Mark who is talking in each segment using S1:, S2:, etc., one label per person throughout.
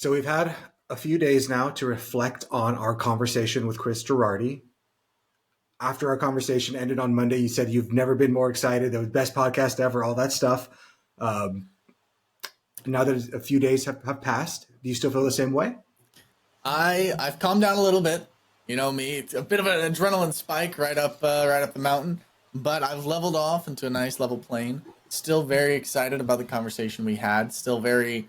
S1: So we've had a few days now to reflect on our conversation with Chris Girardi. After our conversation ended on Monday, you said you've never been more excited. That was the best podcast ever, all that stuff. Now that a few days have passed, do you still feel the same way?
S2: I've calmed down a little bit. You know me, it's a bit of an adrenaline spike right up the mountain, but I've leveled off into a nice level plane. Still very excited about the conversation we had. Still very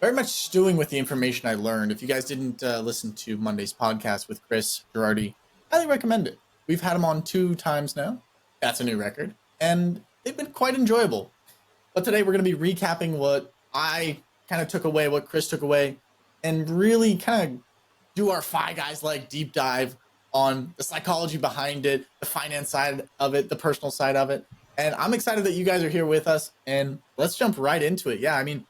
S2: much stewing with the information I learned. If you guys didn't listen to Monday's podcast with Chris Girardi, highly recommend it. We've had him on 2 times now. That's a new record, and they've been quite enjoyable. But today we're going to be recapping what I kind of took away, what Chris took away, and really kind of do our Fi Guys like deep dive on the psychology behind it, the finance side of it, the personal side of it. And I'm excited that you guys are here with us, and let's jump right into it. Yeah, I mean,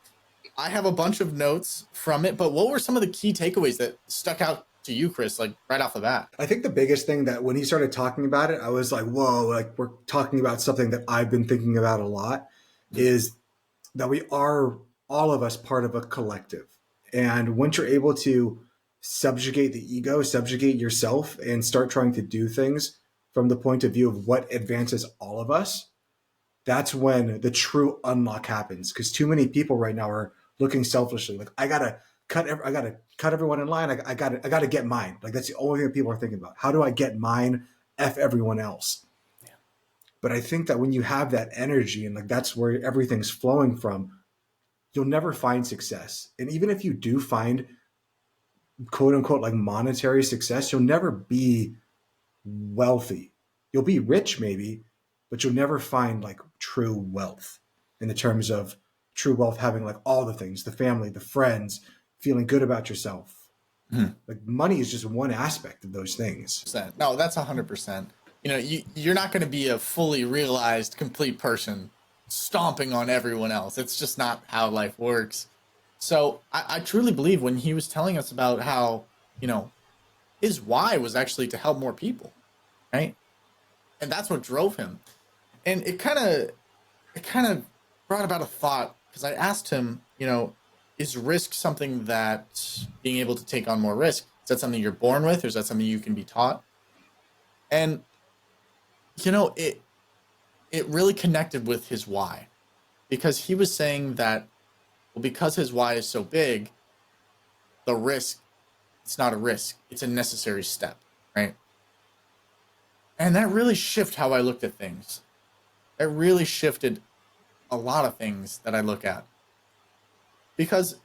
S2: I have a bunch of notes from it, but what were some of the key takeaways that stuck out to you, Chris, like right off the bat?
S1: I think the biggest thing that when he started talking about it, I was like, whoa, like we're talking about something that I've been thinking about a lot, is that we are, all of us, part of a collective. And once you're able to subjugate the ego, subjugate yourself, and start trying to do things from the point of view of what advances all of us, that's when the true unlock happens. Because too many people right now are looking selfishly, like I gotta cut everyone in line. I gotta get mine. Like that's the only thing that people are thinking about. How do I get mine? F everyone else. Yeah. But I think that when you have that energy and like that's where everything's flowing from, you'll never find success. And even if you do find quote unquote like monetary success, you'll never be wealthy. You'll be rich maybe, but you'll never find like true wealth in the terms of true wealth, having like all the things, the family, the friends, feeling good about yourself. Like money is just one aspect of those things.
S2: No, that's 100%. You know, you're not going to be a fully realized, complete person stomping on everyone else. It's just not how life works. So I truly believe when he was telling us about how, you know, his why was actually to help more people, right? And that's what drove him. And it kind of brought about a thought, because I asked him, you know, is risk something that being able to take on more risk, is that something you're born with, or is that something you can be taught? And, you know, it really connected with his why, because he was saying that, well, because his why is so big, the risk, it's not a risk, it's a necessary step, right? And that really shifted how I looked at things. It really shifted a lot of things that I look at. Because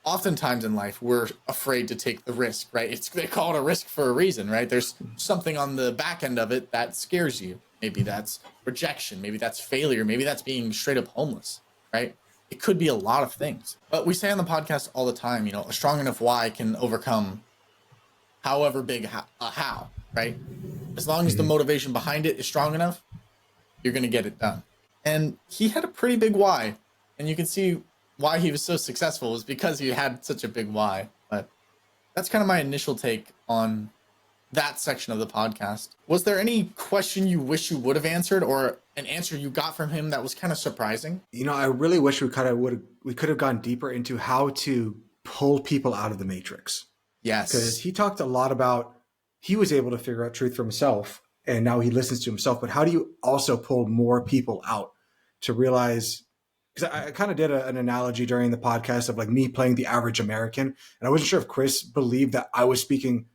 S2: oftentimes in life, we're afraid to take the risk, right? They call it a risk for a reason, right? There's something on the back end of it that scares you. Maybe that's rejection. Maybe that's failure. Maybe that's being straight up homeless, right? It could be a lot of things. But we say on the podcast all the time, you know, a strong enough why can overcome however big how, right? As long as the motivation behind it is strong enough, you're going to get it done. And he had a pretty big why. And you can see why he was so successful was because he had such a big why. But that's kind of my initial take on that section of the podcast. Was there any question you wish you would have answered, or an answer you got from him that was kind of surprising?
S1: You know, I really wish we could have gone deeper into how to pull people out of the matrix.
S2: Yes.
S1: Because he talked a lot about, he was able to figure out truth for himself, and now he listens to himself. But how do you also pull more people out to realize? Because I kind of did an analogy during the podcast of like me playing the average American. And I wasn't sure if Chris believed that I was speaking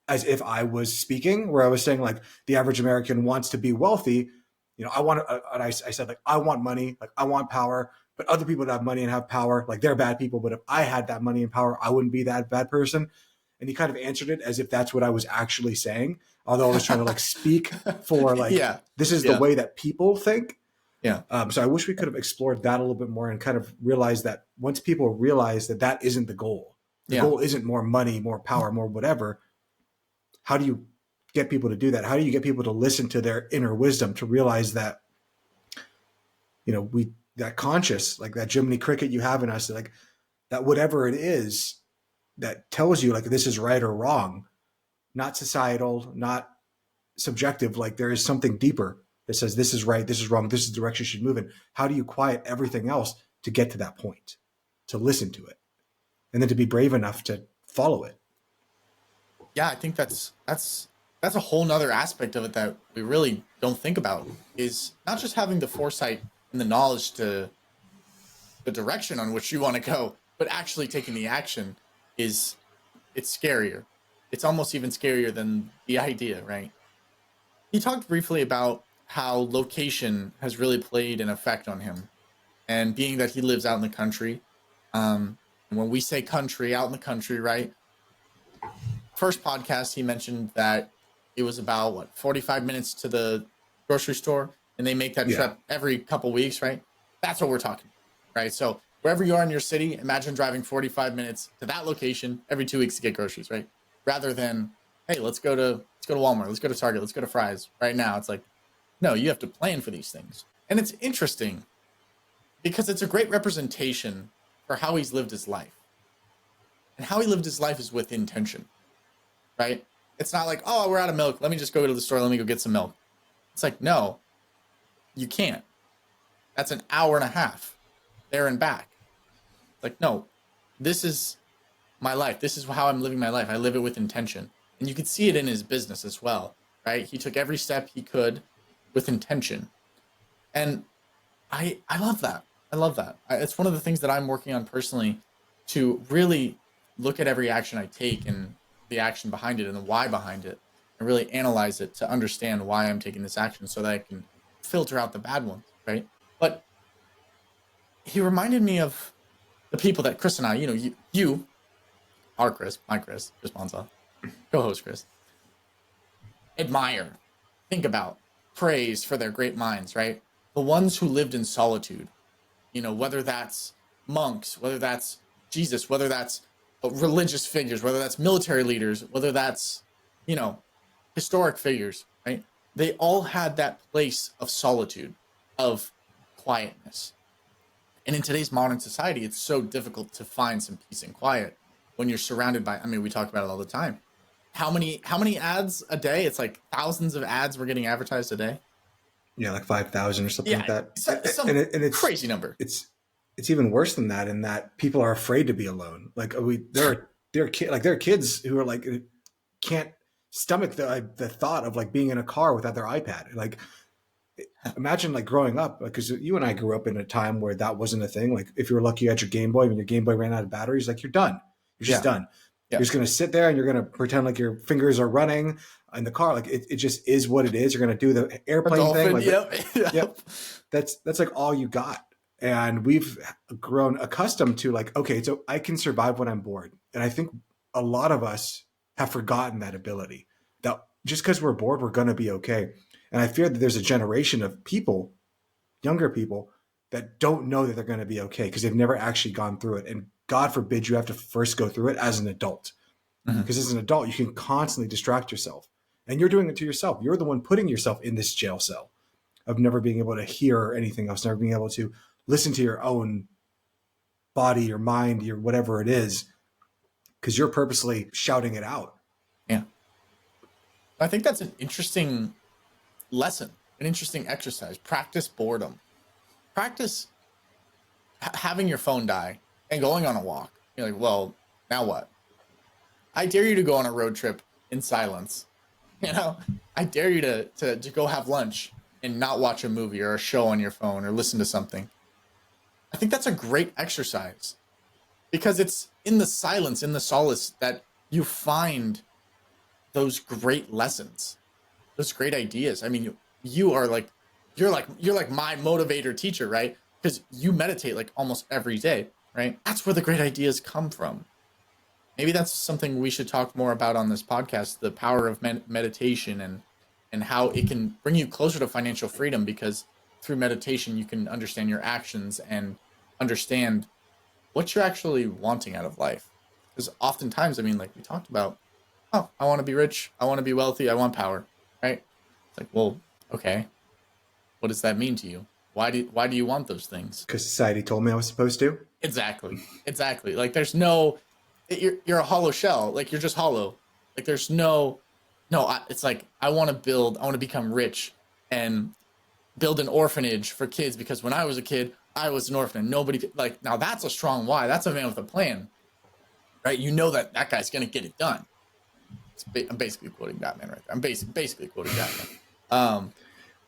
S1: as if I was speaking, where I was saying like the average American wants to be wealthy. You know, and I said like, I want money, like I want power, but other people that have money and have power, like they're bad people. But if I had that money and power, I wouldn't be that bad person. And he kind of answered it as if that's what I was actually saying. Although I was trying to like speak for like, this is the way that people think.
S2: Yeah.
S1: So I wish we could have explored that a little bit more and kind of realized that once people realize that that isn't the goal, the goal isn't more money, more power, more whatever. How do you get people to do that? How do you get people to listen to their inner wisdom, to realize that, you know, that conscious, like that Jiminy Cricket you have in us, like that whatever it is that tells you like this is right or wrong, not societal, not subjective, like there is something deeper that says this is right, this is wrong, this is the direction you should move in. How do you quiet everything else to get to that point, to listen to it? and then to be brave enough to follow it.
S2: Yeah, I think that's a whole nother aspect of it that we really don't think about, is not just having the foresight and the knowledge to the direction on which you want to go, but actually taking the action is, it's scarier. It's almost even scarier than the idea, right? He talked briefly about how location has really played an effect on him, and being that he lives out in the country. And when we say country, out in the country, right? First podcast, he mentioned that it was about 45 minutes to the grocery store, and they make that trip every couple weeks, right? That's what we're talking, right? So wherever you are in your city, imagine driving 45 minutes to that location every 2 weeks to get groceries, right? Rather than, hey, let's go to Walmart, let's go to Target, let's go to Fry's right now. It's like, no, you have to plan for these things. And it's interesting because it's a great representation for how he's lived his life. And how he lived his life is with intention, right? It's not like, oh, we're out of milk, let me just go to the store, let me go get some milk. It's like, no, you can't. That's an hour and a half there and back. It's like, no, this is my life. This is how I'm living my life. I live it with intention. And you could see it in his business as well, right? He took every step he could with intention. And I love that. I love that. It's one of the things that I'm working on personally, to really look at every action I take and the action behind it and the why behind it, and really analyze it to understand why I'm taking this action so that I can filter out the bad ones, right? But he reminded me of the people that Chris and I, you, our Chris, my Chris Bonza, co-host Chris, admire, think about, praise for their great minds, right? The ones who lived in solitude, whether that's monks, whether that's Jesus, whether that's religious figures, whether that's military leaders, whether that's, historic figures, right? They all had that place of solitude, of quietness. And in today's modern society, it's so difficult to find some peace and quiet when you're surrounded by, we talk about it all the time. How many ads a day? It's like thousands of ads we're getting advertised a day.
S1: Yeah, like 5,000 or something like that.
S2: Some it's crazy number.
S1: It's even worse than that, in that people are afraid to be alone. Like there are kids who are like, can't stomach the thought of like being in a car without their iPad. Like, imagine like growing up, because you and I grew up in a time where that wasn't a thing. Like if you were lucky you had your Game Boy, when your Game Boy ran out of batteries, like you're done. You're just done. Yeah. You're just going to sit there and you're going to pretend like your fingers are running in the car. Like it just is what it is. You're going to do the airplane thing. Like, yep. That's like all you got. And we've grown accustomed to like, okay, so I can survive when I'm bored. And I think a lot of us have forgotten that ability, that just because we're bored, we're going to be okay. And I fear that there's a generation of people, younger people, that don't know that they're going to be okay because they've never actually gone through it. And God forbid you have to first go through it as an adult. Because as an adult, you can constantly distract yourself. And you're doing it to yourself. You're the one putting yourself in this jail cell of never being able to hear anything else, never being able to listen to your own body, your mind, your whatever it is, because you're purposely shouting it out.
S2: Yeah. I think that's an interesting lesson, an interesting exercise. Practice boredom. Practice having your phone die and going on a walk. You're like, well, now what? I dare you to go on a road trip in silence. I dare you to go have lunch and not watch a movie or a show on your phone or listen to something. I think that's a great exercise, because it's in the silence, in the solace, that you find those great lessons, those great ideas. You're like my motivator teacher, right? Because you meditate like almost every day, right? That's where the great ideas come from. Maybe that's something we should talk more about on this podcast, the power of meditation and how it can bring you closer to financial freedom, because through meditation, you can understand your actions and understand what you're actually wanting out of life. Because oftentimes, like we talked about, oh, I want to be rich, I want to be wealthy, I want power, right? It's like, well, okay, what does that mean to you? Why do you want those things?
S1: Because society told me I was supposed to.
S2: Exactly. Like there's no, you're a hollow shell. Like you're just hollow. Like there's it's like, I want to become rich and build an orphanage for kids, because when I was a kid, I was an orphan. Nobody, like, now that's a strong why. That's a man with a plan. right? You know that that guy's going to get it done. I'm basically quoting Batman right there. I'm basically quoting Batman.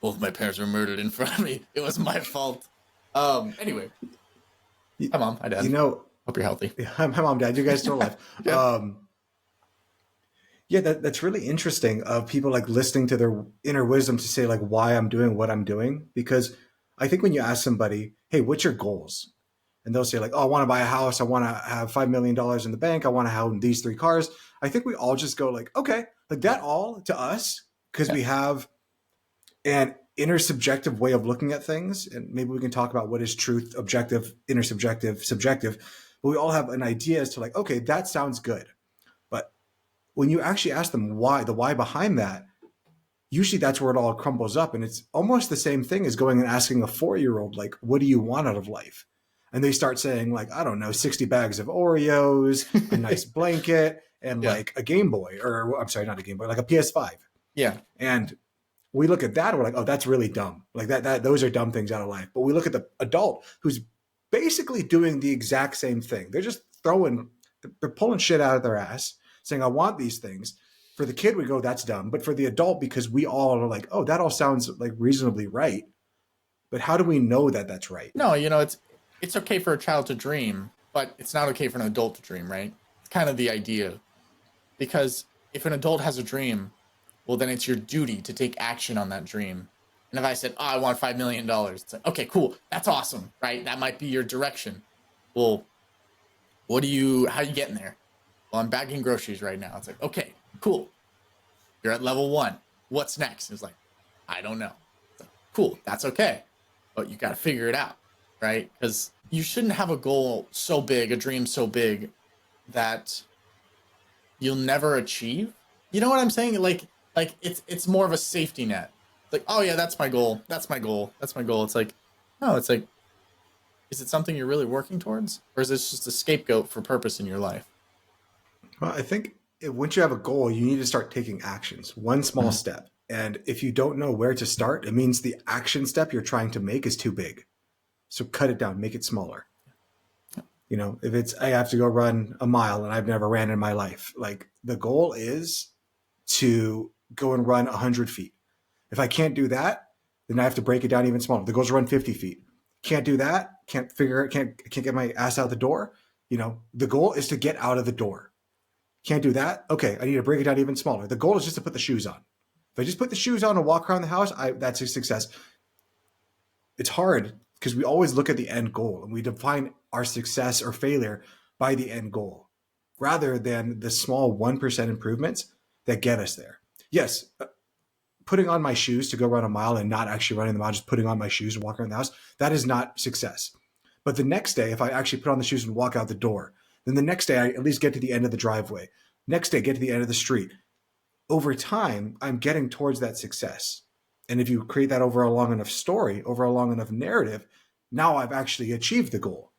S2: Both my parents were murdered in front of me. It was my fault. Anyway, hi mom, hi dad.
S1: You know,
S2: Hope you're healthy.
S1: hi mom, dad. You guys still alive?
S2: Yeah.
S1: Yeah, that's really interesting. Of people like listening to their inner wisdom to say like why I'm doing what I'm doing. Because I think when you ask somebody, "Hey, what's your goals?" and they'll say like, "Oh, I want to buy a house. I want to have $5 million in the bank. I want to have these 3 cars." I think we all just go like, "Okay, like that all to us," because
S2: Yeah.
S1: we have an intersubjective way of looking at things, and maybe we can talk about what is truth, objective, intersubjective, subjective. But we all have an idea as to like, okay, that sounds good. But when you actually ask them why, the why behind that, usually that's where it all crumbles up. And it's almost the same thing as going and asking a 4-year-old, like, what do you want out of life? And they start saying, like, I don't know, 60 bags of Oreos, a nice blanket, and
S2: Yeah.
S1: like a Game Boy, or I'm sorry, not a Game Boy, like a PS5.
S2: Yeah.
S1: And we look at that and we're like, oh, that's really dumb. Like those are dumb things out of life. But we look at the adult who's basically doing the exact same thing. They're just they're pulling shit out of their ass, saying, I want these things. For the kid, we go, that's dumb. But for the adult, because we all are like, oh, that all sounds like reasonably right. But how do we know that that's right?
S2: No, it's okay for a child to dream, but it's not okay for an adult to dream, right? It's kind of the idea. Because if an adult has a dream, well, then it's your duty to take action on that dream. And if I said, oh, I want $5 million, it's like, okay, cool. That's awesome, right? That might be your direction. Well, how are you getting there? Well, I'm bagging groceries right now. It's like, okay, cool. You're at level 1. What's next? It's like, I don't know. It's like, cool. That's okay. But you got to figure it out, right? Because you shouldn't have a goal so big, a dream so big that you'll never achieve. You know what I'm saying? Like it's more of a safety net. Like, oh yeah, that's my goal. That's my goal. That's my goal. It's like, no, it's like, is it something you're really working towards? Or is this just a scapegoat for purpose in your life?
S1: Well, I think once you have a goal, you need to start taking actions, one small step. And if you don't know where to start, it means the action step you're trying to make is too big. So cut it down, make it smaller. You know, if it's, I have to go run a mile and I've never ran in my life, like the goal is to go and run 100 feet. If I can't do that, then I have to break it down even smaller. The goal is to run 50 feet. Can't do that. Can't get my ass out the door. You know, the goal is to get out of the door. Can't do that. Okay, I need to break it down even smaller. The goal is just to put the shoes on. If I just put the shoes on and walk around the house, that's a success. It's hard because we always look at the end goal and we define our success or failure by the end goal rather than the small 1% improvements that get us there. Yes, putting on my shoes to go run a mile and not actually running the mile, just putting on my shoes and walking around the house, that is not success. But the next day, if I actually put on the shoes and walk out the door, then the next day I at least get to the end of the driveway. Next day, get to the end of the street. Over time, I'm getting towards that success. And if you create that over a long enough story, over a long enough narrative, now I've actually achieved the goal.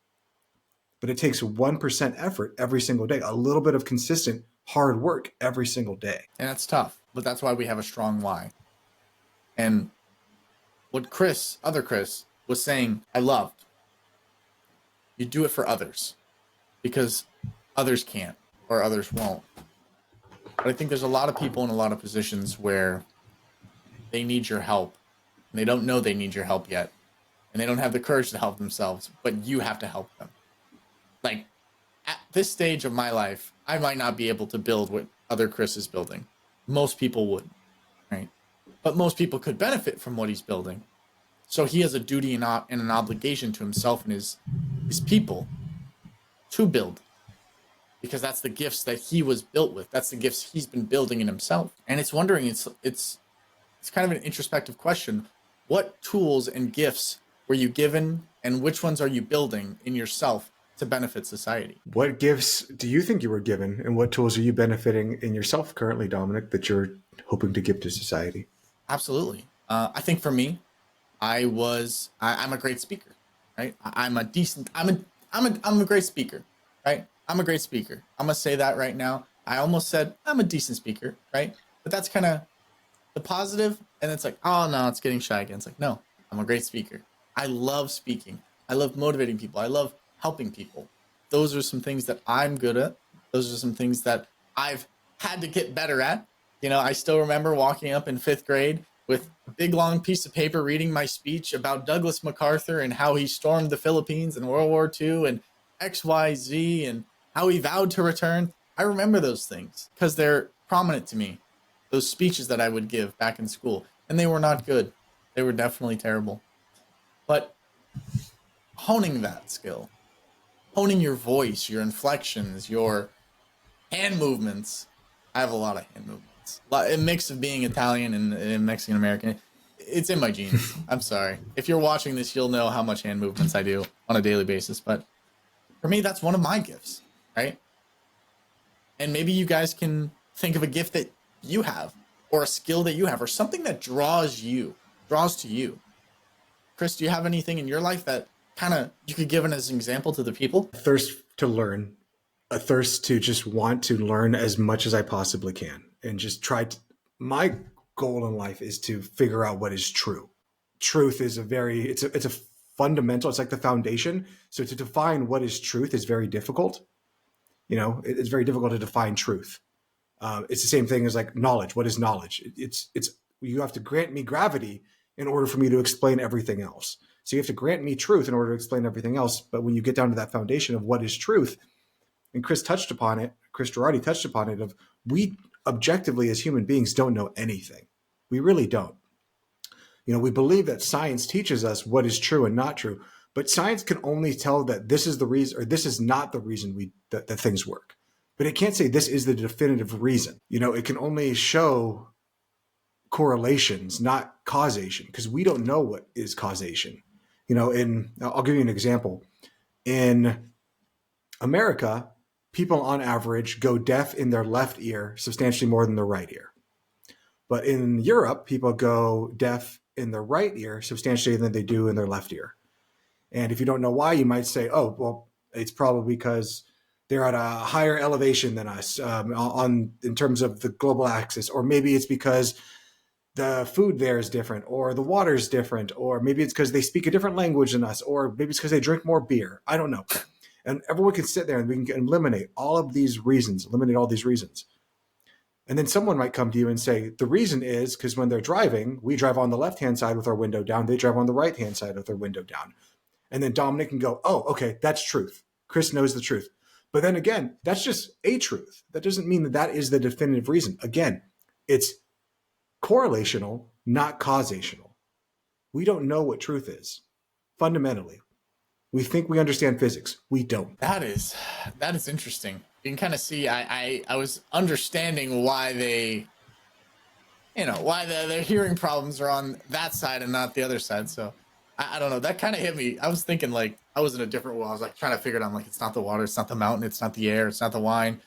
S1: But it takes 1% effort every single day, a little bit of consistent hard work every single day.
S2: And that's tough, but that's why we have a strong why. And what other Chris, was saying, I loved. You do it for others because others can't or others won't. But I think there's a lot of people in a lot of positions where they need your help and they don't know they need your help yet. And they don't have the courage to help themselves, but you have to help them. Like, at this stage of my life, I might not be able to build what other Chris is building. Most people would, right? But most people could benefit from what he's building. So he has a duty and an obligation to himself and his people to build. Because that's the gifts that he was built with. That's the gifts he's been building in himself. And it's wondering, it's kind of an introspective question. What tools and gifts were you given, and which ones are you building in yourself to benefit society?
S1: What gifts do you think you were given, and what tools are you benefiting in yourself currently, Dominic, that you're hoping to give to society?
S2: Absolutely. I think for me, I'm a great speaker, right? I'm a great speaker, right? I'm a great speaker. I'm gonna say that right now. I almost said I'm a decent speaker, right? But that's kind of the positive, and it's like, oh no, it's getting shy again. It's like, no, I'm a great speaker. I love speaking. I love motivating people. I love helping people. Those are some things that I'm good at. Those are some things that I've had to get better at. You know, I still remember walking up in 5th grade with a big long piece of paper reading my speech about Douglas MacArthur and how he stormed the Philippines in World War II and XYZ and how he vowed to return. I remember those things because they're prominent to me. Those speeches that I would give back in school, and they were not good. They were definitely terrible. But honing that skill, honing your voice, your inflections, your hand movements. I have a lot of hand movements. A mix of being Italian and Mexican American. It's in my genes. I'm sorry. If you're watching this, you'll know how much hand movements I do on a daily basis. But for me, that's one of my gifts, right? And maybe you guys can think of a gift that you have, or a skill that you have, or something that draws to you. Chris, do you have anything in your life that kind of you could give as an example to the people?
S1: A thirst to learn, a thirst to just want to learn as much as I possibly can, and just my goal in life is to figure out what is true. Truth is it's a fundamental, it's like the foundation. So to define what is truth is very difficult. You know, it's very difficult to define truth. It's the same thing as like knowledge. What is knowledge? It's you have to grant me gravity in order for me to explain everything else. So you have to grant me truth in order to explain everything else. But when you get down to that foundation of what is truth, and Chris Girardi touched upon it, of we objectively as human beings don't know anything. We really don't. You know, we believe that science teaches us what is true and not true, but science can only tell that this is the reason, or this is not the reason that things work. But it can't say this is the definitive reason. You know, it can only show correlations, not causation, because we don't know what is causation. You know, I'll give you an example. In America, people on average go deaf in their left ear substantially more than their right ear. But in Europe, people go deaf in their right ear substantially than they do in their left ear. And if you don't know why, you might say, oh, well, it's probably because they're at a higher elevation than us in terms of the global axis. Or maybe it's because the food there is different, or the water is different, or maybe it's because they speak a different language than us, or maybe it's because they drink more beer. I don't know. And everyone can sit there and we can eliminate all these reasons. And then someone might come to you and say, the reason is because when they're driving, we drive on the left-hand side with our window down. They drive on the right-hand side with their window down. And then Dominic can go, oh, okay, that's truth. Chris knows the truth. But then again, that's just a truth. That doesn't mean that is the definitive reason. Again, it's correlational, not causational. We don't know what truth is, fundamentally. We think we understand physics. We don't.
S2: That is interesting. You can kind of see I was understanding why their hearing problems are on that side and not the other side. So I don't know. That kind of hit me. I was thinking like I was in a different world. I was like trying to figure it out. I'm like, it's not the water, it's not the mountain, it's not the air, it's not the wine.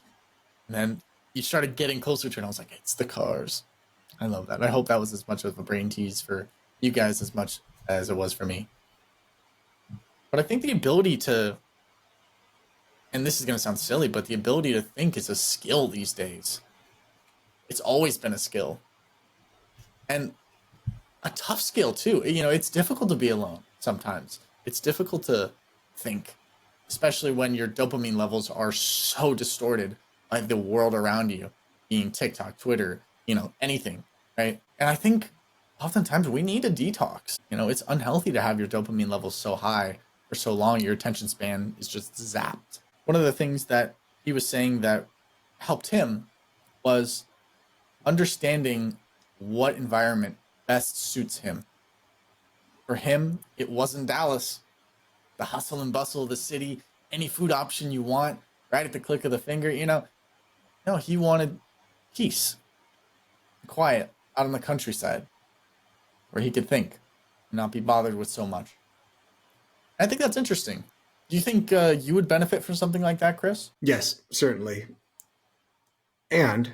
S2: And then you started getting closer to it. And I was like, it's the cars. I love that. I hope that was as much of a brain tease for you guys as much as it was for me. But I think the ability to, and this is going to sound silly, but the ability to think is a skill these days. It's always been a skill. And a tough skill too. You know, it's difficult to be alone sometimes. It's difficult to think, especially when your dopamine levels are so distorted by the world around you, being TikTok, Twitter, you know, anything, right? And I think oftentimes we need a detox. You know, it's unhealthy to have your dopamine levels so high for so long. Your attention span is just zapped. One of the things that he was saying that helped him was understanding what environment best suits him. For him, it wasn't Dallas. The hustle and bustle of the city, any food option you want, right at the click of the finger, you know. No, he wanted peace, quiet, out on the countryside, where he could think and not be bothered with so much. I think that's interesting. Do you think you would benefit from something like that, Chris?
S1: Yes, certainly. And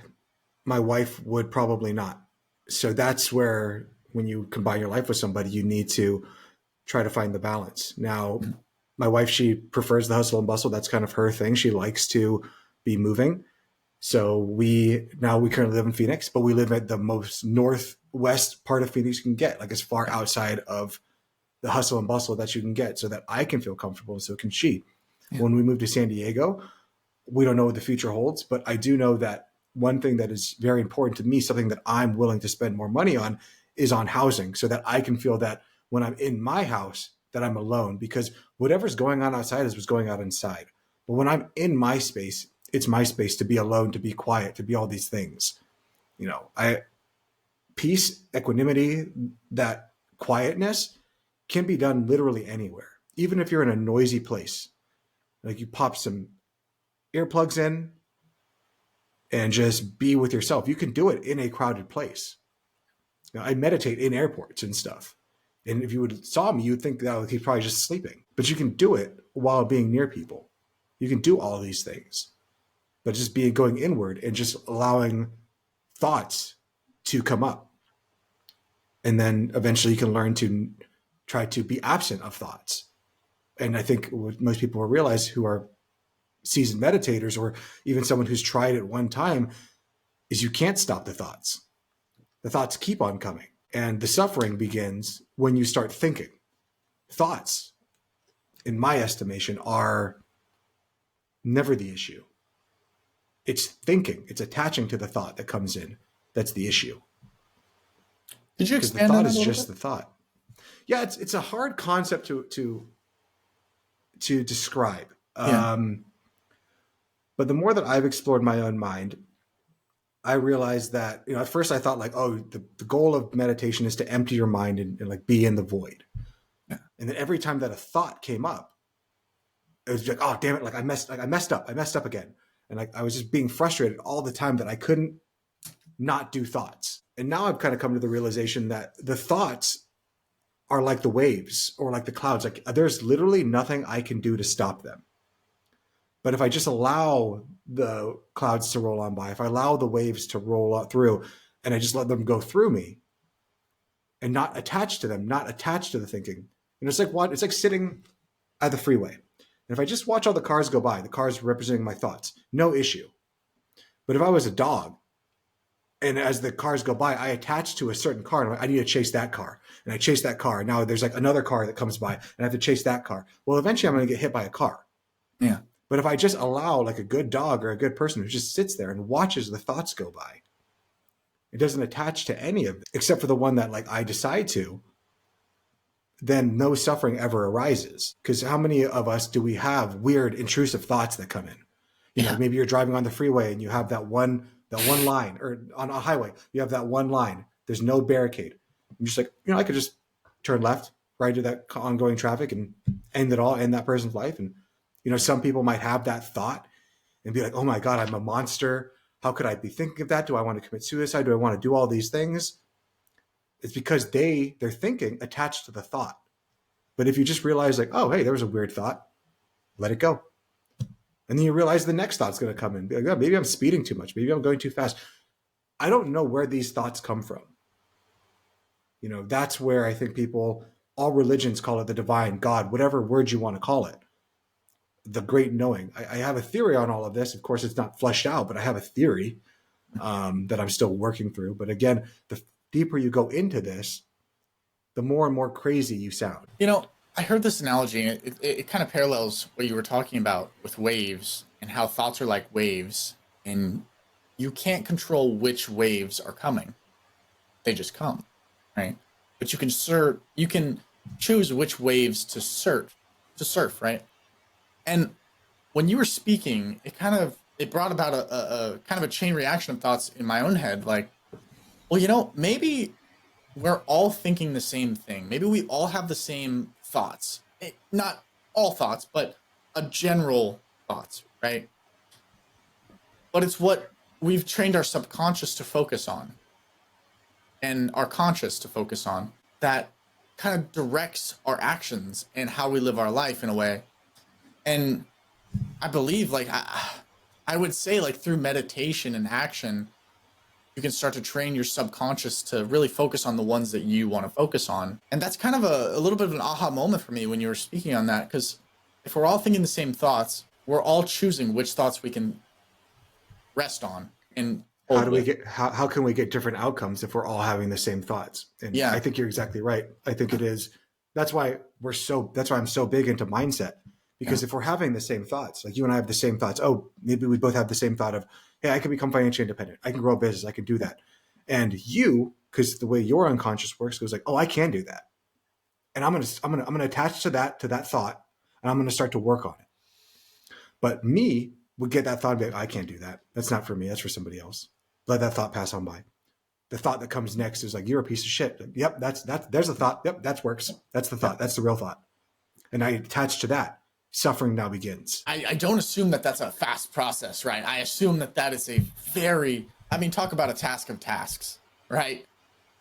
S1: my wife would probably not. So that's where, when you combine your life with somebody, you need to try to find the balance. Now, my wife, she prefers the hustle and bustle. That's kind of her thing. She likes to be moving. So we currently live in Phoenix, but we live at the most northwest part of Phoenix you can get, like as far outside of the hustle and bustle that you can get, so that I can feel comfortable, so can she. Yeah. When we moved to San Diego, we don't know what the future holds, but I do know that one thing that is very important to me, something that I'm willing to spend more money on, is on housing, so that I can feel that when I'm in my house that I'm alone, because whatever's going on outside is what's going on inside. But when I'm in my space, it's my space to be alone, to be quiet, to be all these things. I peace, equanimity, that quietness can be done literally anywhere. Even if you're in a noisy place, like you pop some earplugs in and just be with yourself. You can do it in a crowded place. I meditate in airports and stuff. And if you would saw me, you'd think that he's probably just sleeping. But you can do it while being near people. You can do all these things. But just going inward and just allowing thoughts to come up. And then eventually you can learn to try to be absent of thoughts. And I think what most people will realize who are seasoned meditators, or even someone who's tried it one time, is you can't stop the thoughts. The thoughts keep on coming. And the suffering begins when you start thinking. Thoughts, in my estimation, are never the issue. It's thinking, it's attaching to the thought that comes in. That's the issue.
S2: Did you
S1: Because the
S2: expand on
S1: thought
S2: that
S1: is
S2: a little
S1: just
S2: bit?
S1: the thought. Yeah, it's a hard concept to describe.
S2: Yeah.
S1: But the more that I've explored my own mind, I realized that, at first I thought like, oh, the goal of meditation is to empty your mind and like be in the void.
S2: Yeah.
S1: And then every time that a thought came up, it was like, oh, damn it. Like I messed up again. And like, I was just being frustrated all the time that I couldn't not do thoughts. And now I've kind of come to the realization that the thoughts are like the waves or like the clouds. Like there's literally nothing I can do to stop them. But if I just allow the clouds to roll on by, if I allow the waves to roll out through, and I just let them go through me and not attach to them, not attach to the thinking. And it's like what? It's like sitting at the freeway. And if I just watch all the cars go by, the cars representing my thoughts, no issue. But if I was a dog, and as the cars go by, I attach to a certain car, and I'm like, I need to chase that car. And I chase that car. And now there's like another car that comes by, and I have to chase that car. Well, eventually I'm going to get hit by a car.
S2: Yeah.
S1: But if I just allow like a good dog or a good person who just sits there and watches the thoughts go by, it doesn't attach to any of it, except for the one that like I decide to, then no suffering ever arises. Because how many of us do we have weird, intrusive thoughts that come in? Maybe you're driving on the freeway and you have that one line, or on a highway, you have that one line. There's no barricade. I'm just like, I could just turn left right into that ongoing traffic and end it all, end that person's life. And, some people might have that thought and be like, oh my God, I'm a monster. How could I be thinking of that? Do I want to commit suicide? Do I want to do all these things? It's because they're thinking attached to the thought. But if you just realize like, oh, hey, there was a weird thought, let it go. And then you realize the next thought's going to come in. Be like, oh, maybe I'm speeding too much. Maybe I'm going too fast. I don't know where these thoughts come from. That's where I think all religions call it the divine, God, whatever word you want to call it. The great knowing. I have a theory on all of this. Of course, it's not fleshed out, but I have a theory that I'm still working through. But again, the deeper you go into this, the more and more crazy you sound.
S2: I heard this analogy, and it kind of parallels what you were talking about with waves and how thoughts are like waves, and you can't control which waves are coming. They just come, right? But you can choose which waves to surf, right? And when you were speaking, it brought about a kind of a chain reaction of thoughts in my own head, like, well, maybe we're all thinking the same thing. Maybe we all have the same thoughts. Not all thoughts, but a general thoughts, right? But it's what we've trained our subconscious to focus on and our conscious to focus on that kind of directs our actions and how we live our life in a way. And I believe, like, I would say, like, through meditation and action, you can start to train your subconscious to really focus on the ones that you want to focus on. And that's kind of a little bit of an aha moment for me when you were speaking on that, because if we're all thinking the same thoughts, we're all choosing which thoughts we can rest on. And
S1: how can we get different outcomes if we're all having the same thoughts? And
S2: yeah,
S1: I think you're exactly right. I think it is. That's why I'm so big into mindset, Because if we're having the same thoughts, like you and I have the same thoughts, oh, maybe we both have the same thought of, hey, I can become financially independent. I can grow a business. I can do that. And you, because the way your unconscious works, goes like, oh, I can do that. And I'm gonna attach to that thought, and I'm gonna start to work on it. But me would get that thought and be like, I can't do that. That's not for me. That's for somebody else. Let that thought pass on by. The thought that comes next is like, you're a piece of shit. Yep, that's there's a thought. Yep, that works. That's the thought. That's the real thought. And I attach to that. Suffering now begins.
S2: I don't assume that that's a fast process, right? I assume that that is a very, I mean, talk about a task of tasks, right?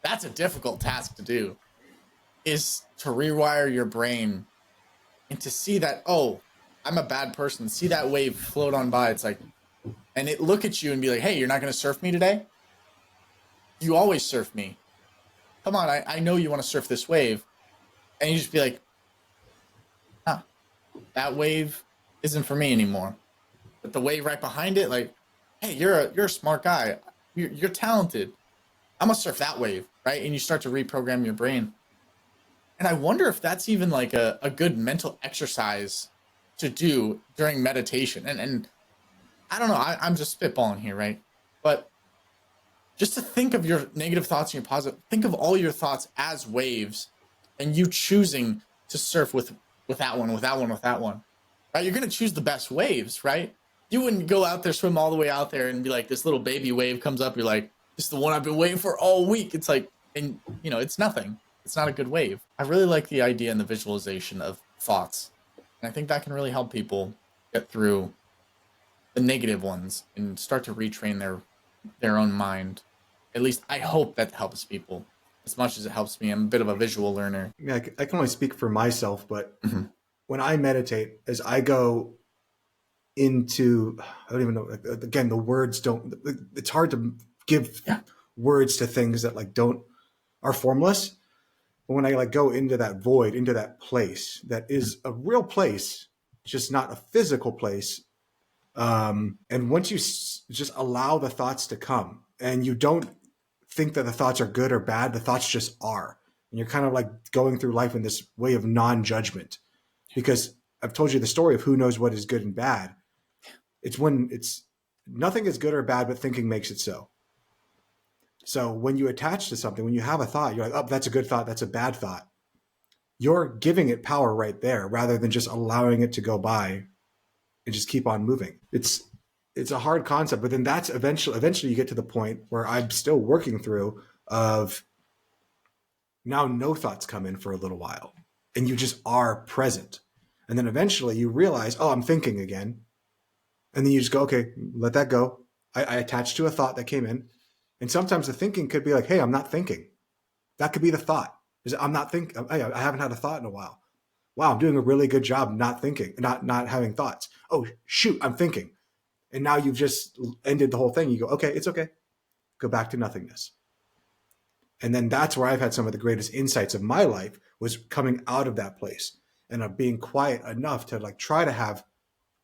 S2: That's a difficult task to do, is to rewire your brain and to see that, oh, I'm a bad person. See that wave float on by. It's like, and it look at you and be like, hey, you're not going to surf me today? You always surf me. Come on, I know you want to surf this wave. And you just be like, huh, that wave isn't for me anymore. But the wave right behind it, like, hey, you're a smart guy. You're talented. I'm going to surf that wave, right? And you start to reprogram your brain. And I wonder if that's even like a good mental exercise to do during meditation. And I don't know, I'm just spitballing here, right? But just to think of your negative thoughts and your positive, think of all your thoughts as waves and you choosing to surf with that one, right? You're going to choose the best waves, right? You wouldn't go out there, swim all the way out there and be like, this little baby wave comes up. You're like, this is the one I've been waiting for all week. It's like, and you know, it's nothing. It's not a good wave. I really like the idea and the visualization of thoughts. And I think that can really help people get through the negative ones and start to retrain their own mind. At least I hope that helps people as much as it helps me. I'm a bit of a visual learner.
S1: Yeah, I can only speak for myself, but when I meditate, as I go into, I don't even know, again, the words don't, it's hard to give words to things that like are formless. But when I like go into that void, into that place that is a real place, just not a physical place. And once you just allow the thoughts to come and you don't think that the thoughts are good or bad, the thoughts just are. And you're kind of like going through life in this way of non-judgment, because I've told you the story of who knows what is good and bad. It's when nothing is good or bad, but thinking makes it so. So when you attach to something, when you have a thought, you're like, oh, that's a good thought. That's a bad thought. You're giving it power right there rather than just allowing it to go by and just keep on moving. It's a hard concept, but then that's eventually you get to the point where I'm still working through of now no thoughts come in for a little while and you just are present. And then eventually you realize, oh, I'm thinking again. And then you just go, okay, let that go. I attached to a thought that came in. And sometimes the thinking could be like, hey, I'm not thinking. That could be the thought. I'm not thinking. I haven't had a thought in a while. Wow, I'm doing a really good job not thinking, not having thoughts. Oh, shoot, I'm thinking. And now you've just ended the whole thing. You go, okay, it's okay. Go back to nothingness. And then that's where I've had some of the greatest insights of my life, was coming out of that place and of being quiet enough to like try to have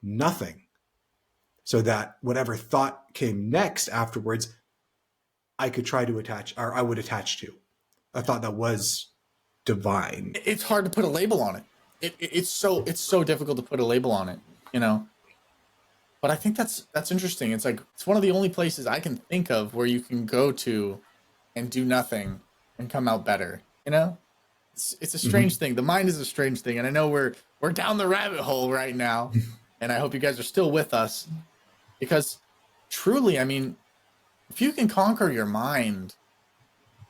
S1: nothing, so that whatever thought came next afterwards, I could try to attach, or I would attach to a thought that was divine.
S2: It's hard to put a label on it. It's so difficult to put a label on it, you know? But I think that's interesting. It's like, it's one of the only places I can think of where you can go to and do nothing and come out better, you know? It's a strange thing. The mind is a strange thing. And I know we're down the rabbit hole right now. And I hope you guys are still with us, because truly, I mean, if you can conquer your mind,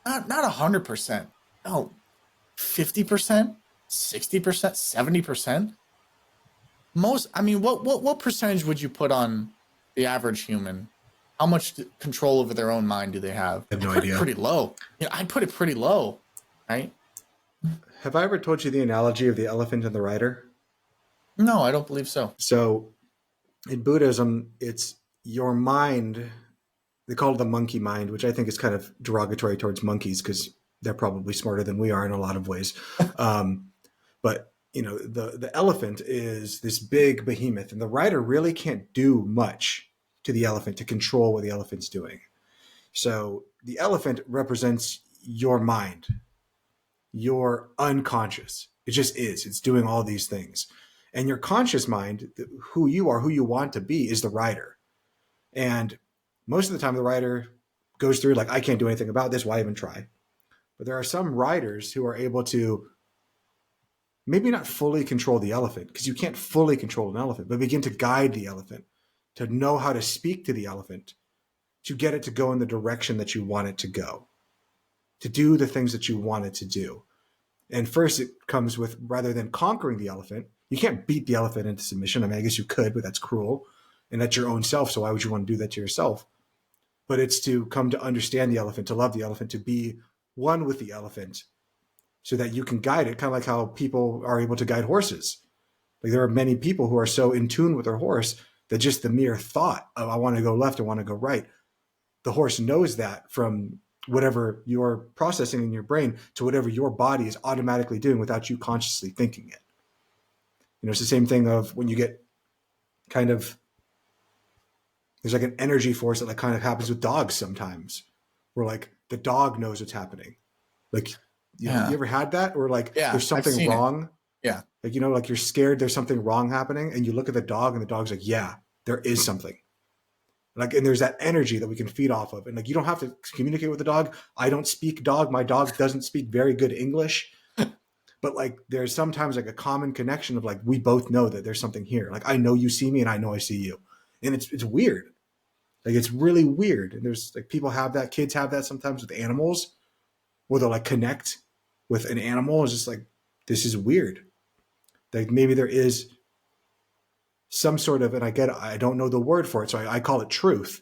S2: not 100%, no, 50%, 60%, 70%. I mean, what percentage would you put on the average human? How much control over their own mind do they have?
S1: I have no idea.
S2: Pretty low. Yeah, I'd put it pretty low, right?
S1: Have I ever told you the analogy of the elephant and the rider?
S2: No, I don't believe so.
S1: So in Buddhism, it's your mind. They call it the monkey mind, which I think is kind of derogatory towards monkeys because they're probably smarter than we are in a lot of ways. But you know, the elephant is this big behemoth, and the rider really can't do much to the elephant to control what the elephant's doing. So the elephant represents your mind, your unconscious. It just is. It's doing all these things. And your conscious mind, who you are, who you want to be, is the rider. And most of the time, the rider goes through like, I can't do anything about this. Why even try? But there are some riders who are able to maybe not fully control the elephant, because you can't fully control an elephant, but begin to guide the elephant, to know how to speak to the elephant, to get it to go in the direction that you want it to go, to do the things that you want it to do. And first, it comes with, rather than conquering the elephant, you can't beat the elephant into submission. I mean, I guess you could, but that's cruel. And that's your own self. So why would you want to do that to yourself? But it's to come to understand the elephant, to love the elephant, to be one with the elephant so that you can guide it, kind of like how people are able to guide horses. Like there are many people who are so in tune with their horse that just the mere thought of, I want to go left, I want to go right, the horse knows that from whatever you're processing in your brain to whatever your body is automatically doing without you consciously thinking it. You know, it's the same thing of when you get kind of, there's like an energy force that like kind of happens with dogs sometimes, where like the dog knows what's happening. Like, you ever had that? Or like there's something wrong.
S2: It. Yeah.
S1: Like, you know, like you're scared there's something wrong happening, and you look at the dog and the dog's like, yeah, there is something. Like, and there's that energy that we can feed off of. And like, you don't have to communicate with the dog. I don't speak dog. My dog doesn't speak very good English. But like, there's sometimes like a common connection of like, we both know that there's something here. Like, I know you see me and I know I see you. And it's weird. Like, it's really weird. And there's like, people have that, kids have that sometimes with animals, where they'll like connect with an animal. It's just like, this is weird. Like maybe there is some sort of, and I don't know the word for it, so I call it truth.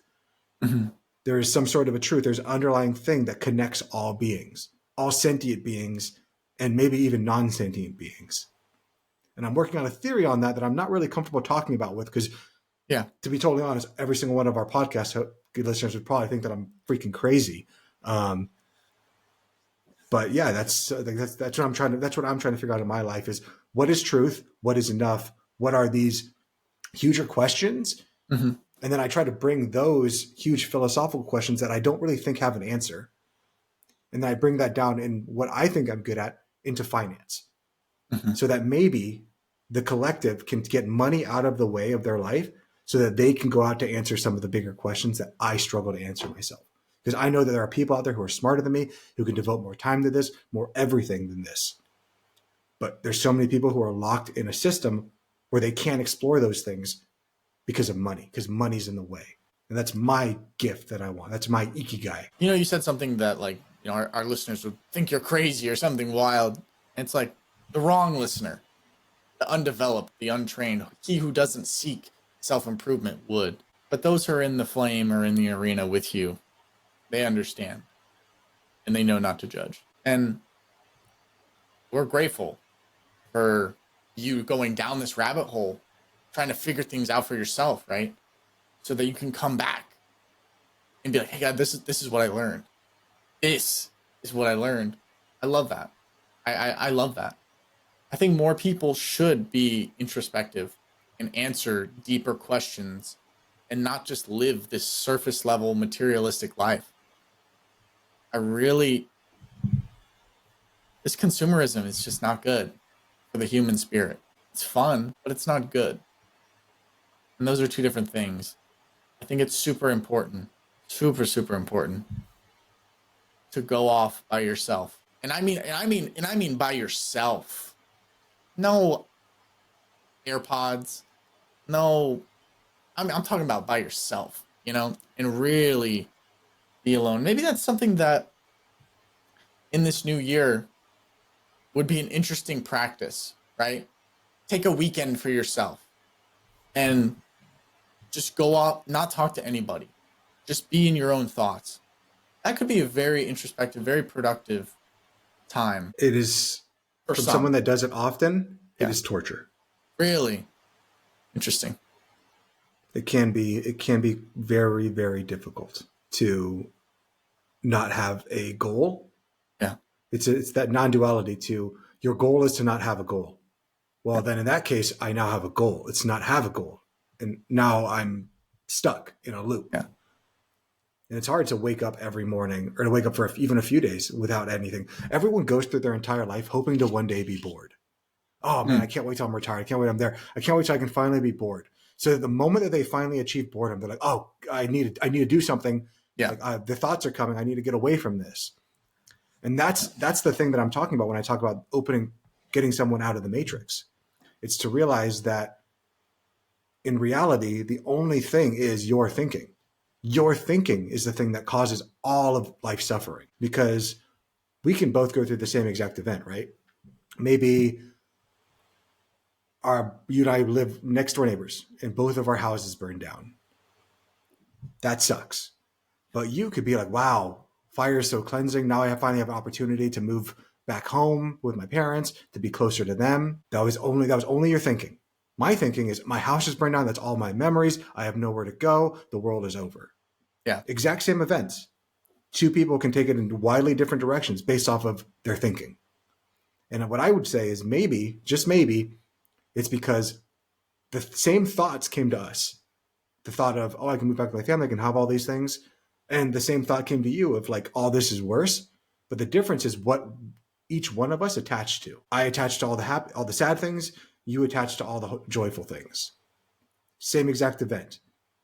S1: Mm-hmm. There is some sort of a truth. There's an underlying thing that connects all beings, all sentient beings, and maybe even non-sentient beings. And I'm working on a theory on that I'm not really comfortable talking about with, because to be totally honest, every single one of our podcast listeners would probably think that I'm freaking crazy. But yeah, that's what I'm trying to figure out in my life is, what is truth? What is enough? What are these huger questions? Mm-hmm. And then I try to bring those huge philosophical questions that I don't really think have an answer. And then I bring that down in what I think I'm good at into finance. Mm-hmm. So that maybe the collective can get money out of the way of their life so that they can go out to answer some of the bigger questions that I struggle to answer myself. Because I know that there are people out there who are smarter than me, who can devote more time to this, more everything than this. But there's so many people who are locked in a system where they can't explore those things because of money, because money's in the way. And that's my gift that I want. That's my ikigai.
S2: You know, you said something that like, you know, our listeners would think you're crazy or something wild. And it's like the wrong listener, the undeveloped, the untrained, he who doesn't seek self-improvement would. But those who are in the flame or in the arena with you, they understand and they know not to judge. And we're grateful for you going down this rabbit hole, trying to figure things out for yourself, right? So that you can come back and be like, hey, God, this is what I learned. This is what I learned. I love that. I love that. I think more people should be introspective and answer deeper questions and not just live this surface level materialistic life. This consumerism is just not good for the human spirit. It's fun, but it's not good. And those are two different things. I think it's super important, super, super important to go off by yourself. And I mean by yourself. No AirPods. No, I'm talking about by yourself, you know, and really be alone. Maybe that's something that in this new year would be an interesting practice, right? Take a weekend for yourself and just go out, not talk to anybody. Just be in your own thoughts. That could be a very introspective, very productive time.
S1: It is, from someone that does it often, it is torture.
S2: Really? Interesting.
S1: It can be very, very difficult to not have a goal.
S2: Yeah.
S1: It's that non-duality to, your goal is to not have a goal. Well, then in that case, I now have a goal. It's not have a goal. And now I'm stuck in a loop.
S2: Yeah.
S1: And it's hard to wake up every morning, or to wake up for even a few days without anything. Everyone goes through their entire life hoping to one day be bored. oh man, I can't wait till I'm retired. I can't wait I'm there. I can't wait till I can finally be bored. So the moment that they finally achieve boredom, they're like, oh, I need to do something.
S2: Yeah.
S1: Like the thoughts are coming. I need to get away from this. And that's the thing that I'm talking about when I talk about getting someone out of the matrix. It's to realize that in reality, the only thing is your thinking. Your thinking is the thing that causes all of life suffering, because we can both go through the same exact event, right? Maybe you and I live next door neighbors and both of our houses burned down. That sucks. But you could be like, wow, fire is so cleansing. Now I finally have an opportunity to move back home with my parents, to be closer to them. That was only your thinking. My thinking is my house is burned down. That's all my memories. I have nowhere to go. The world is over.
S2: Yeah.
S1: Exact same events. Two people can take it in widely different directions based off of their thinking. And what I would say is maybe, just maybe, it's because the same thoughts came to us. The thought of, oh, I can move back to my family, I can have all these things. And the same thought came to you of like, all this is worse. But the difference is what each one of us attached to. I attached to all the sad things. You attached to all the joyful things. Same exact event.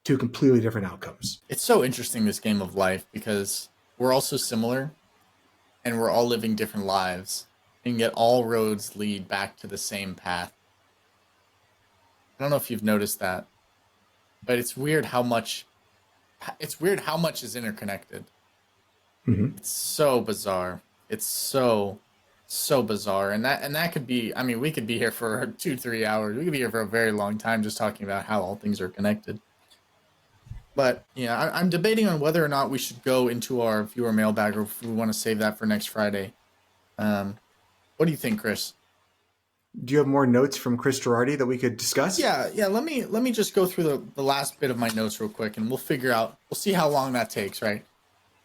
S1: Two completely different outcomes.
S2: It's so interesting, this game of life, because we're all so similar and we're all living different lives, and yet all roads lead back to the same path. I don't know if you've noticed that, but it's weird how much is interconnected.
S1: Mm-hmm.
S2: It's so bizarre. It's so bizarre. And that could be, I mean, we could be here for 2-3 hours. We could be here for a very long time just talking about how all things are connected. But yeah, I'm debating on whether or not we should go into our viewer mailbag, or if we want to save that for next Friday. What do you think, Chris?
S1: Do you have more notes from Chris Girardi that we could discuss?
S2: Yeah. Let me just go through the last bit of my notes real quick, and we'll see how long that takes, right?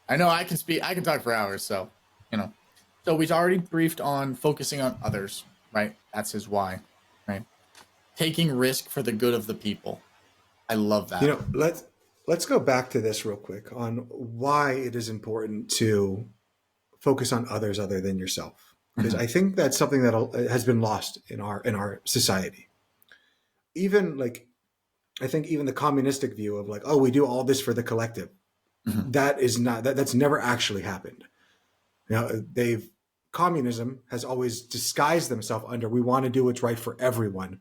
S2: I know I can talk for hours, so So we've already briefed on focusing on others, right? That's his why, right? Taking risk for the good of the people. I love that.
S1: Let's go back to this real quick on why it is important to focus on others other than yourself, because I think that's something that has been lost in our society. Even like, I think even the communistic view of like, oh, we do all this for the collective. That is not that's never actually happened. Communism has always disguised themselves under, we want to do what's right for everyone.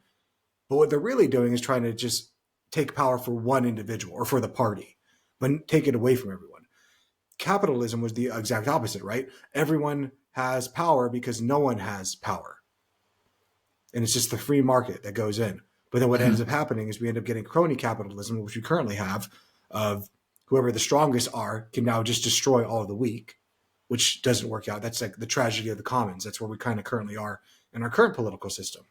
S1: But what they're really doing is trying to just take power for one individual or for the party, but take it away from everyone. Capitalism was the exact opposite, right? Everyone has power because no one has power. And it's just the free market that goes in. But then what ends up happening is we end up getting crony capitalism, which we currently have, of whoever the strongest are can now just destroy all of the weak, which doesn't work out. That's like the tragedy of the commons. That's where we kind of currently are in our current political system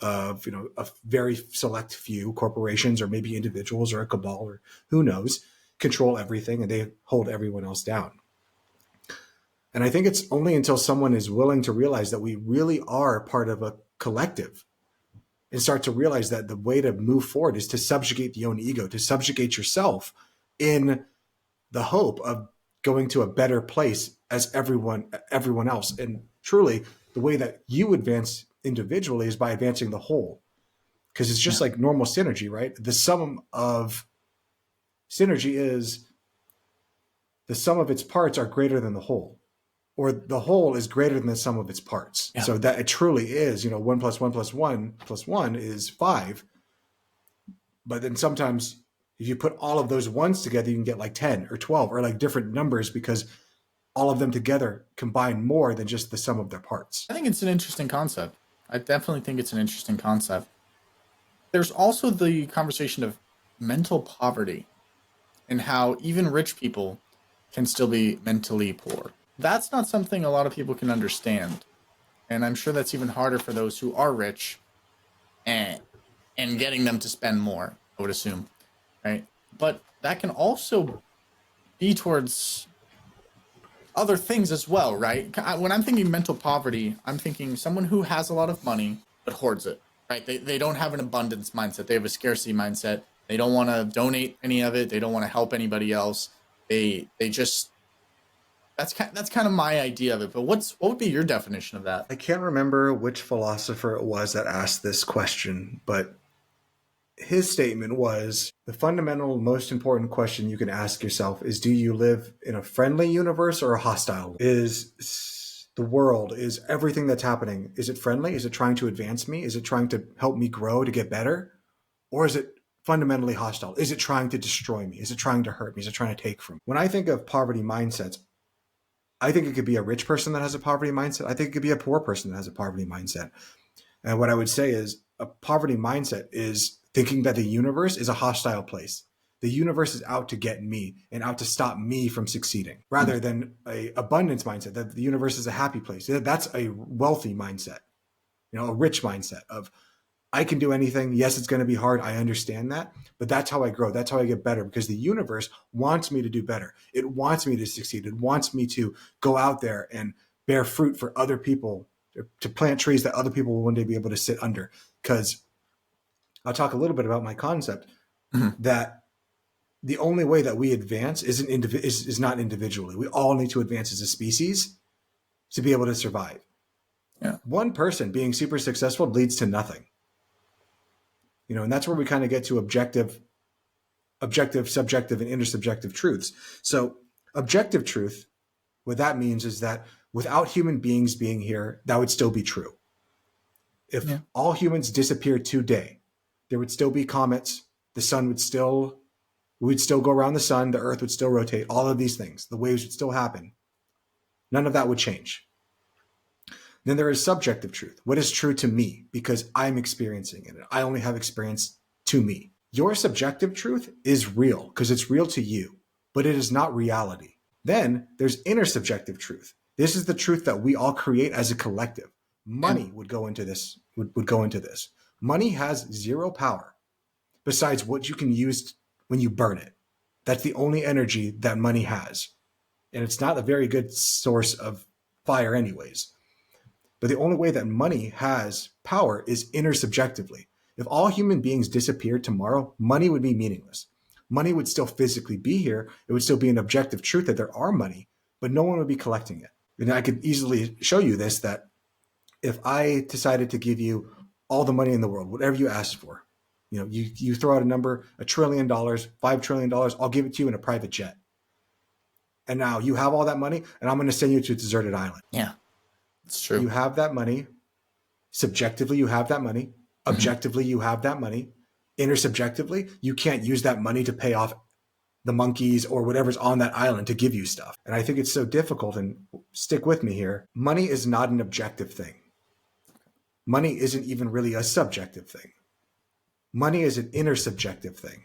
S1: of, a very select few corporations or maybe individuals or a cabal or who knows control everything, and they hold everyone else down. And I think it's only until someone is willing to realize that we really are part of a collective and start to realize that the way to move forward is to subjugate the own ego, to subjugate yourself in the hope of going to a better place as everyone else. And truly, the way that you advance individually is by advancing the whole, because it's just like normal synergy, right? The sum of synergy is the sum of its parts are greater than the whole, or the whole is greater than the sum of its parts. Yeah. So that it truly is, 1 + 1 + 1 + 1 is 5. But then sometimes if you put all of those ones together, you can get like 10 or 12 or like different numbers, because all of them together combine more than just the sum of their parts.
S2: I think it's an interesting concept. I definitely think it's an interesting concept. There's also the conversation of mental poverty and how even rich people can still be mentally poor. That's not something a lot of people can understand. And I'm sure that's even harder for those who are rich and getting them to spend more, I would assume, right? But that can also be towards other things as well, right? When I'm thinking mental poverty, I'm thinking someone who has a lot of money but hoards it, right? They don't have an abundance mindset. They have a scarcity mindset. They don't want to donate any of it. They don't want to help anybody else. They just That's kind of my idea of it. But what would be your definition of that?
S1: I can't remember which philosopher it was that asked this question, but his statement was the fundamental, most important question you can ask yourself is, do you live in a friendly universe or a hostile? Is the world, is everything that's happening, is it friendly? Is it trying to advance me? Is it trying to help me grow, to get better? Or is it fundamentally hostile? Is it trying to destroy me? Is it trying to hurt me? Is it trying to take from me? When I think of poverty mindsets, I think it could be a rich person that has a poverty mindset. I think it could be a poor person that has a poverty mindset. And what I would say is a poverty mindset is thinking that the universe is a hostile place. The universe is out to get me and out to stop me from succeeding, rather than a abundance mindset that the universe is a happy place. That's a wealthy mindset, a rich mindset of I can do anything. Yes, it's going to be hard. I understand that, but that's how I grow. That's how I get better, because the universe wants me to do better. It wants me to succeed. It wants me to go out there and bear fruit for other people, to plant trees that other people will one day be able to sit under. Because I'll talk a little bit about my concept that the only way that we advance is not individually. We all need to advance as a species to be able to survive.
S2: Yeah.
S1: One person being super successful leads to nothing. And that's where we kind of get to objective, subjective, and intersubjective truths. So objective truth, what that means is that without human beings being here, that would still be true. If all humans disappeared today, there would still be comets. The sun would still, we would still go around the sun. The earth would still rotate. All of these things, the waves would still happen. None of that would change. Then there is subjective truth. What is true to me because I'm experiencing it? I only have experience to me. Your subjective truth is real because it's real to you, but it is not reality. Then there's intersubjective truth. This is the truth that we all create as a collective. Money would go into this. Would go into this. Money has zero power besides what you can use when you burn it. That's the only energy that money has. And it's not a very good source of fire anyways. But the only way that money has power is intersubjectively. If all human beings disappeared tomorrow, money would be meaningless. Money would still physically be here. It would still be an objective truth that there are money, but no one would be collecting it. And I could easily show you this, that if I decided to give you all the money in the world, whatever you asked for, you throw out a number, $1 trillion, $5 trillion, I'll give it to you in a private jet. And now you have all that money, and I'm going to send you to a deserted island.
S2: Yeah, it's true.
S1: You have that money. Subjectively, you have that money. Objectively, you have that money. Intersubjectively, you can't use that money to pay off the monkeys or whatever's on that island to give you stuff. And I think it's so difficult, and stick with me here. Money is not an objective thing. Money isn't even really a subjective thing. Money is an intersubjective thing.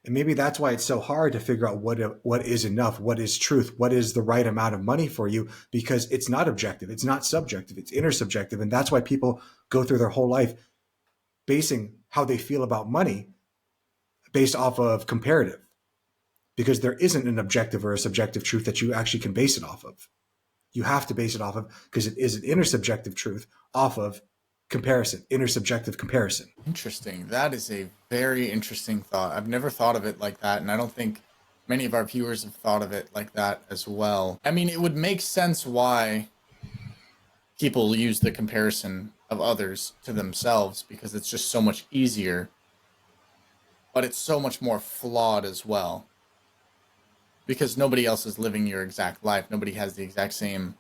S1: And maybe that's why it's so hard to figure out what is enough, what is truth, what is the right amount of money for you, because it's not objective, it's not subjective, it's intersubjective. And that's why people go through their whole life basing how they feel about money based off of comparative, because there isn't an objective or a subjective truth that you actually can base it off of. You have to base it off of, because it is an intersubjective truth off of comparison, intersubjective comparison.
S2: Interesting. That is a very interesting thought. I've never thought of it like that, and I don't think many of our viewers have thought of it like that as well. I mean, it would make sense why people use the comparison of others to themselves, because it's just so much easier, but it's so much more flawed as well, because nobody else is living your exact life. Nobody has the exact same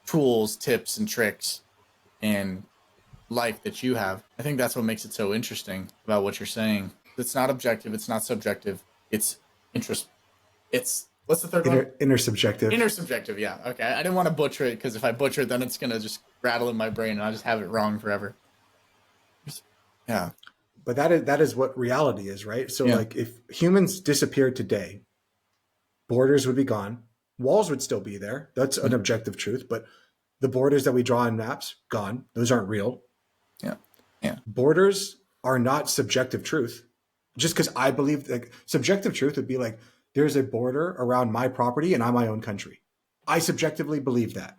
S2: tools, tips, and tricks and life that you have. I think that's what makes it so interesting about what you're saying. It's not objective, it's not subjective, it's what's the third one?
S1: Intersubjective.
S2: Intersubjective, yeah. Okay, I didn't want to butcher it, because if I butcher it, then it's gonna just rattle in my brain and I'll just have it wrong forever. Yeah.
S1: But that is what reality is, right? So like if humans disappeared today, borders would be gone, walls would still be there. That's an objective truth, but the borders that we draw in maps, gone. Those aren't real.
S2: Yeah. Yeah.
S1: Borders are not subjective truth. Just because I believe, like, subjective truth would be like, there's a border around my property and I'm my own country. I subjectively believe that.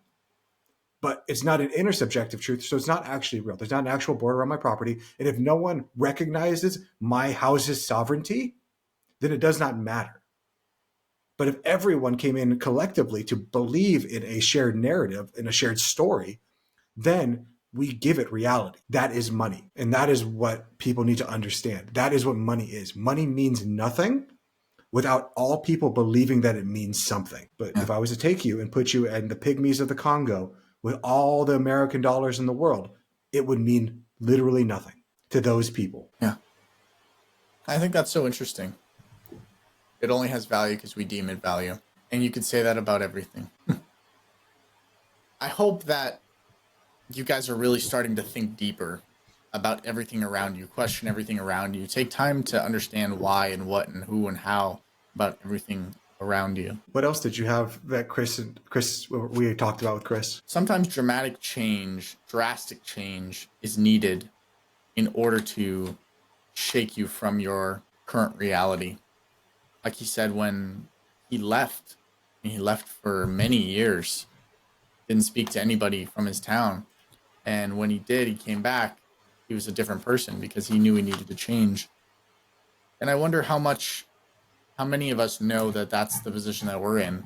S1: But it's not an intersubjective truth, so it's not actually real. There's not an actual border around my property. And if no one recognizes my house's sovereignty, then it does not matter. But if everyone came in collectively to believe in a shared narrative, in a shared story, then we give it reality. That is money. And that is what people need to understand. That is what money is. Money means nothing without all people believing that it means something. But if I was to take you and put you in the pygmies of the Congo with all the American dollars in the world, it would mean literally nothing to those people.
S2: Yeah. I think that's so interesting. It only has value because we deem it value. And you could say that about everything. I hope that you guys are really starting to think deeper about everything around you, question everything around you, take time to understand why and what and who and how about everything around you.
S1: What else did you have that Chris we talked about with Chris?
S2: Sometimes drastic change is needed in order to shake you from your current reality. Like he said, when he left, and he left for many years, didn't speak to anybody from his town. And when he did, he came back, he was a different person because he knew he needed to change. And I wonder how many of us know that that's the position that we're in,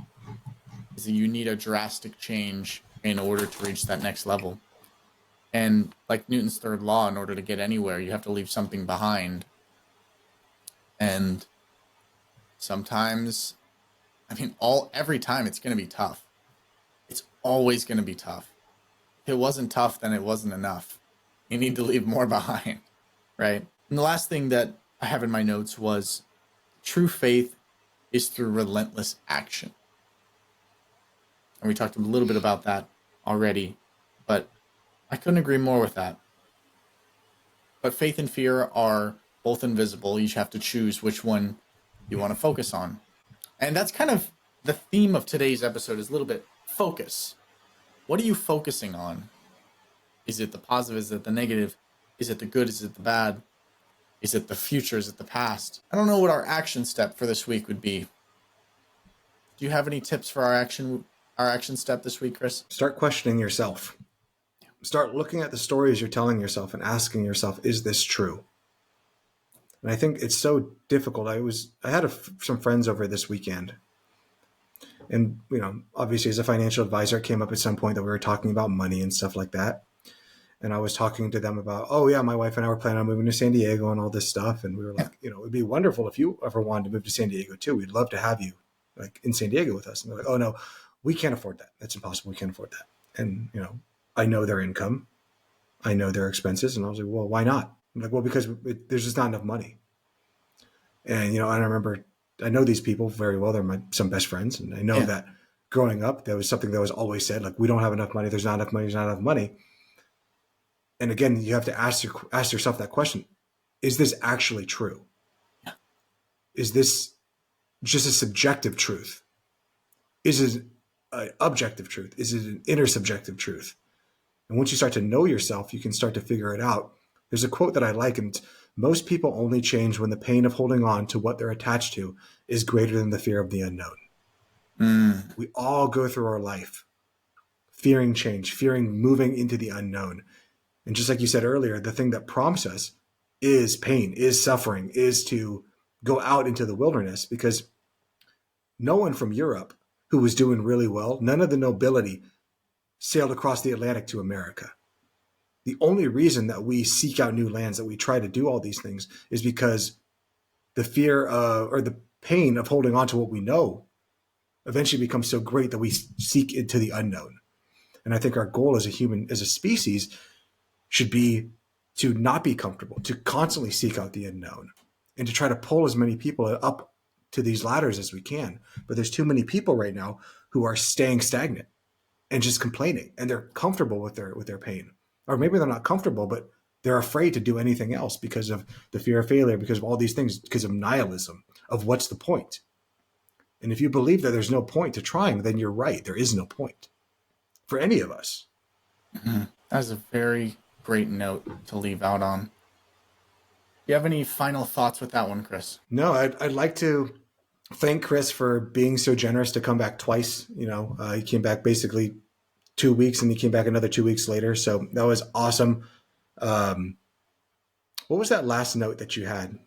S2: is that you need a drastic change in order to reach that next level. And like Newton's third law, in order to get anywhere, you have to leave something behind. And sometimes, every time it's going to be tough. It's always going to be tough. If it wasn't tough, then it wasn't enough. You need to leave more behind, right? And the last thing that I have in my notes was true faith is through relentless action. And we talked a little bit about that already, but I couldn't agree more with that. But faith and fear are both invisible. You each have to choose which one you want to focus on. And that's kind of the theme of today's episode, is a little bit focus. What are you focusing on? Is it the positive? Is it the negative? Is it the good? Is it the bad? Is it the future? Is it the past? I don't know what our action step for this week would be. Do you have any tips for our action step this week, Chris?
S1: Start questioning yourself. Start looking at the stories you're telling yourself and asking yourself, is this true? And I think it's so difficult. I had some friends over this weekend. And, obviously as a financial advisor, it came up at some point that we were talking about money and stuff like that. And I was talking to them about, oh yeah, my wife and I were planning on moving to San Diego and all this stuff. And we were like, it would be wonderful if you ever wanted to move to San Diego too. We'd love to have you like in San Diego with us. And they're like, oh no, we can't afford that. That's impossible. We can't afford that. And, I know their income. I know their expenses. And I was like, well, why not? I'm like, well, because there's just not enough money. And, and I remember, I know these people very well. They're some best friends. And I know that growing up, there was something that was always said, like, we don't have enough money. There's not enough money. There's not enough money. And again, you have to ask yourself that question. Is this actually true?
S2: Yeah.
S1: Is this just a subjective truth? Is it an objective truth? Is it an intersubjective truth? And once you start to know yourself, you can start to figure it out. There's a quote that I like, and most people only change when the pain of holding on to what they're attached to is greater than the fear of the unknown. We all go through our life fearing change, fearing moving into the unknown. And just like you said earlier, the thing that prompts us is pain, is suffering, is to go out into the wilderness, because no one from Europe who was doing really well, none of the nobility sailed across the Atlantic to America. The only reason that we seek out new lands, that we try to do all these things, is because the fear or the pain of holding on to what we know eventually becomes so great that we seek into the unknown. And I think our goal as a species, should be to not be comfortable, to constantly seek out the unknown, and to try to pull as many people up to these ladders as we can. But there's too many people right now who are staying stagnant and just complaining, and they're comfortable with their pain. Or maybe they're not comfortable, but they're afraid to do anything else because of the fear of failure, because of all these things, because of nihilism, of what's the point. And if you believe that there's no point to trying, then you're right. There is no point for any of us.
S2: Mm-hmm. That's a very great note to leave out on. Do you have any final thoughts with that one, Chris?
S1: No, I'd like to thank Chris for being so generous to come back twice. He came back basically 2 weeks, and he came back another 2 weeks later. So that was awesome. What was that last note that you had?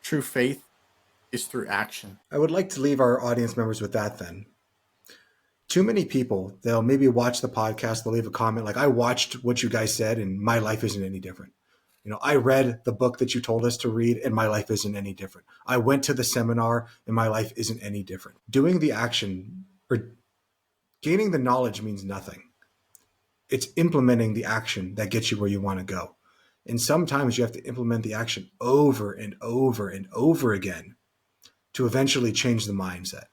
S2: True faith is through action.
S1: I would like to leave our audience members with that then. Too many people, they'll maybe watch the podcast, they'll leave a comment like, I watched what you guys said and my life isn't any different. I read the book that you told us to read and my life isn't any different. I went to the seminar and my life isn't any different. Doing the action or gaining the knowledge means nothing. It's implementing the action that gets you where you want to go. And sometimes you have to implement the action over and over and over again to eventually change the mindset.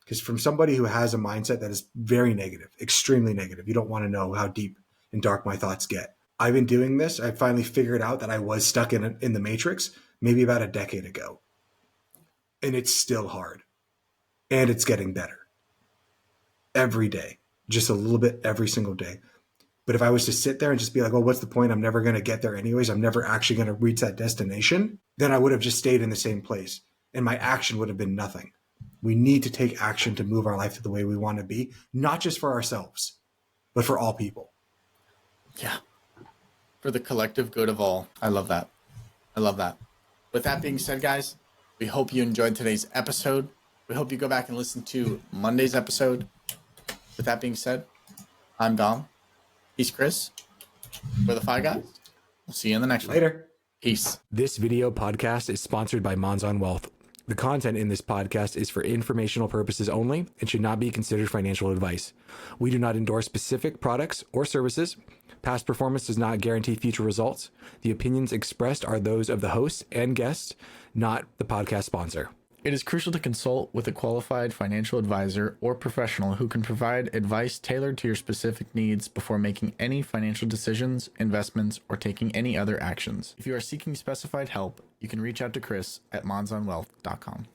S1: Because from somebody who has a mindset that is very negative, extremely negative, you don't want to know how deep and dark my thoughts get. I've been doing this. I finally figured out that I was stuck in the matrix maybe about a decade ago. And it's still hard. And it's getting better. Every day. Just a little bit every single day. But if I was to sit there and just be like, oh, what's the point? I'm never going to get there anyways. I'm never actually going to reach that destination. Then I would have just stayed in the same place. And my action would have been nothing. We need to take action to move our life to the way we want to be, not just for ourselves, but for all people.
S2: Yeah. For the collective good of all. I love that. I love that. With that being said, guys, we hope you enjoyed today's episode. We hope you go back and listen to Monday's episode. With that being said, I'm Dom. He's Chris. We're the Five Guys. We'll see you in the next one.
S1: Later.
S2: Peace.
S3: This video podcast is sponsored by Monzon Wealth. The content in this podcast is for informational purposes only and should not be considered financial advice. We do not endorse specific products or services. Past performance does not guarantee future results. The opinions expressed are those of the host and guests, not the podcast sponsor.
S2: It is crucial to consult with a qualified financial advisor or professional who can provide advice tailored to your specific needs before making any financial decisions, investments, or taking any other actions. If you are seeking specified help, you can reach out to Chris at monzonwealth.com.